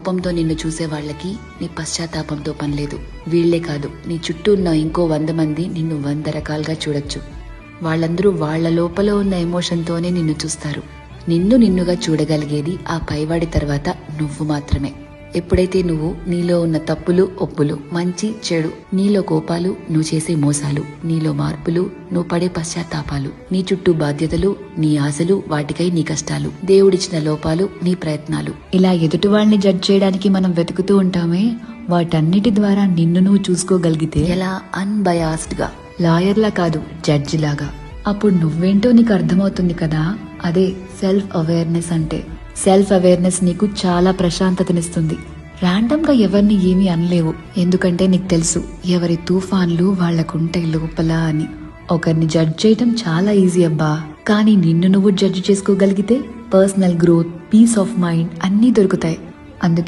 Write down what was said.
కోపంతో నిన్ను చూసే వాళ్ళకి నీ పశ్చాత్తాపంతో పనిలేదు. వీళ్లే కాదు, నీ చుట్టూ ఉన్న ఇంకో 100 మంది నిన్ను 100 రకాలుగా చూడొచ్చు. వాళ్ళందరూ వాళ్ల లోపల ఉన్న ఎమోషన్తోనే నిన్ను చూస్తారు. నిన్నుగా చూడగలిగేది ఆ పైవాడి తర్వాత నువ్వు మాత్రమే. ఎప్పుడైతే నువ్వు నీలో ఉన్న తప్పులు, ఒప్పులు, మంచి, చెడు, నీలో కోపాలు, నువ్వు చేసే మోసాలు, నీలో మార్పులు, నువ్వు పడే పశ్చాత్తాపాలు, నీ చుట్టూ బాధ్యతలు, నీ ఆశలు, వాటికై నీ కష్టాలు, దేవుడిచ్చిన లోపాలు, నీ ప్రయత్నాలు, ఇలా ఎదుటి వాళ్ళని జడ్జ్ చేయడానికి మనం వెతుకుతూ ఉంటామే, వాటన్నిటి ద్వారా నిన్ను నువ్వు చూసుకోగలిగితే ఎలా అన్బయాస్డ్ గా, లాయర్లా కాదు జడ్జి లాగా, అప్పుడు నువ్వేంటో నీకు అర్థమవుతుంది కదా. అదే సెల్ఫ్ అవేర్నెస్ అంటే. సెల్ఫ్ అవేర్నెస్ నీకు చాలా ప్రశాంతతనిస్తుంది. ర్యాండమ్ గా ఎవరిని ఏమీ అనలేవు, ఎందుకంటే నీకు తెలుసు ఎవరి తుఫాన్లు వాళ్లకుంటాయి లోపల అని. ఒకరిని జడ్జ్ చేయడం చాలా ఈజీ అబ్బా, కానీ నిన్ను నువ్వు జడ్జ్ చేసుకోగలిగితే personal growth, peace of mind అన్నీ దొరుకుతాయి. అందుకే